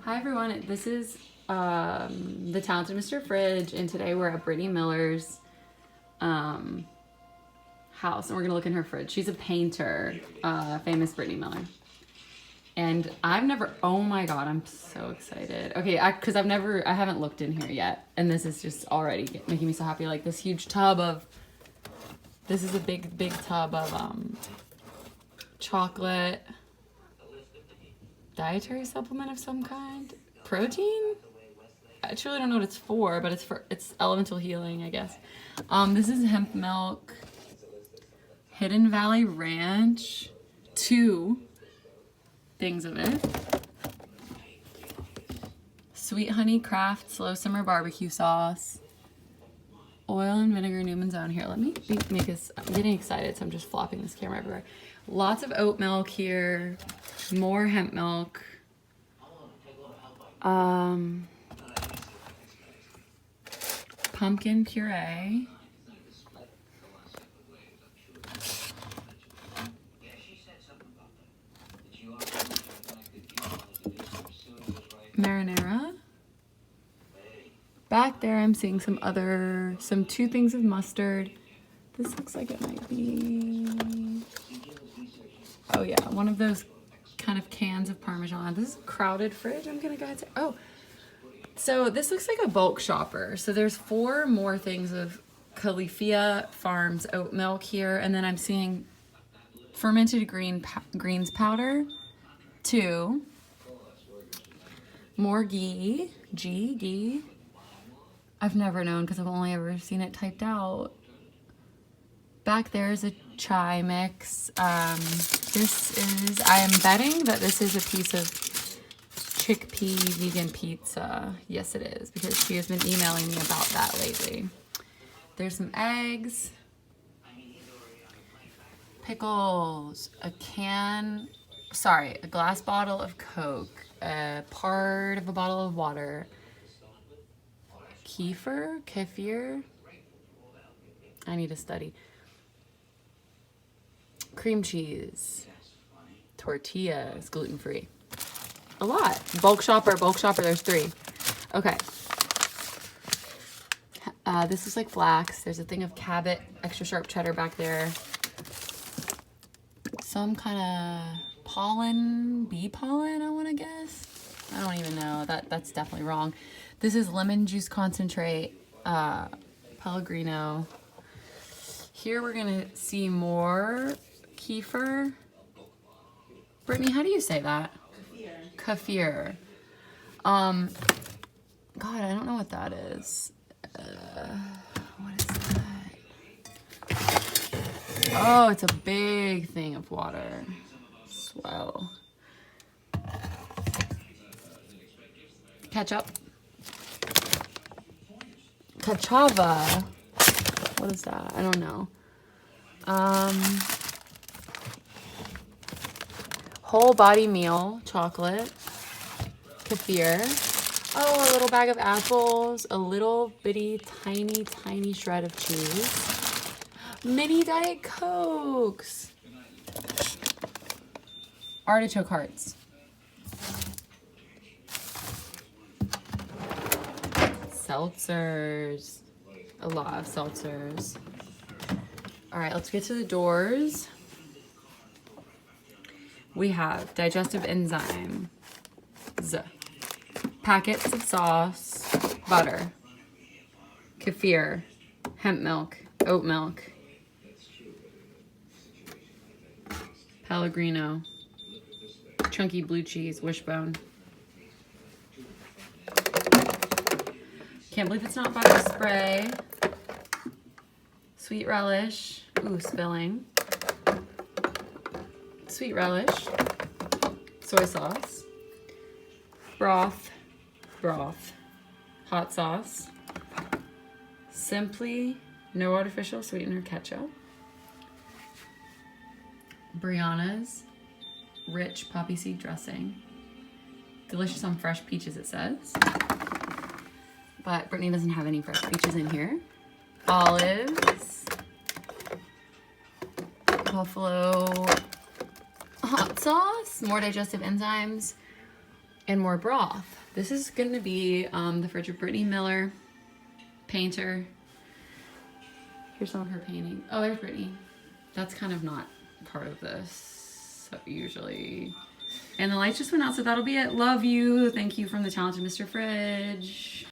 Hi everyone, this is the Talented Mr. Fridge, and today we're at Brittany Miller's house, and we're gonna look in her fridge. She's a painter, famous Brittany Miller. And I've never, oh my god, I'm so excited. Okay, because I haven't looked in here yet, and this is just already making me so happy. Like this huge tub of, this is a big tub of chocolate, dietary supplement of some kind, protein. I truly don't know what it's for, but it's elemental healing, I guess. This is hemp milk, Hidden Valley Ranch, 2 things of it, Sweet Honey Craft Slow Simmer Barbecue Sauce, oil and vinegar Newman's Own. Here, let me make this. I'm getting excited, so I'm just flopping this camera everywhere. Lots of oat milk here, more hemp milk, pumpkin puree, marinara. Back there I'm seeing some 2 things of mustard. This looks like it might be, oh yeah, one of those kind of cans of Parmesan. This is a crowded fridge. I'm gonna go ahead and say, oh, so this looks like a bulk shopper. So there's 4 more things of Califia Farms oat milk here, and then I'm seeing fermented greens powder, 2, more ghee, ghee. I've never known because I've only ever seen it typed out. Back there is a chai mix. This is, I am betting that this is a piece of chickpea vegan pizza. Yes, it is, because she has been emailing me about that lately. There's some eggs, pickles, a glass bottle of Coke, a part of a bottle of water, kefir, I need to study, cream cheese, tortillas, gluten-free. A lot. Bulk shopper, there's 3. Okay. This is like flax. There's a thing of Cabot extra sharp cheddar back there. Some kind of pollen, bee pollen, I want to guess. I don't even know. That's definitely wrong. This is lemon juice concentrate, Pellegrino. Here we're gonna see more kefir. Brittany, how do you say that? Kefir. God, I don't know what that is. What is that? Oh, it's a big thing of water. Swell. Ketchup. Cachava. What is that? I don't know. Whole body meal chocolate, kefir. Oh, a little bag of apples, a little bitty tiny shred of cheese, mini Diet Cokes, artichoke hearts, seltzers, a lot of seltzers. All right, let's get to the doors. We have digestive enzymes, packets of sauce, butter, kefir, hemp milk, oat milk, Pellegrino, chunky blue cheese, wishbone. Can't believe it's not butter spray. Sweet relish. Ooh, spilling. Sweet relish. Soy sauce. Broth. Hot sauce. Simply no artificial sweetener ketchup. Brianna's rich poppy seed dressing. Delicious on fresh peaches, it says. But Brittany doesn't have any fresh peaches in here. Olives. Buffalo hot sauce. More digestive enzymes. And more broth. This is going to be the fridge of Brittany Miller, painter. Here's some of her painting. Oh, there's Brittany. That's kind of not part of this, so usually. And the lights just went out, so that'll be it. Love you. Thank you from the talented Mr. Fridge.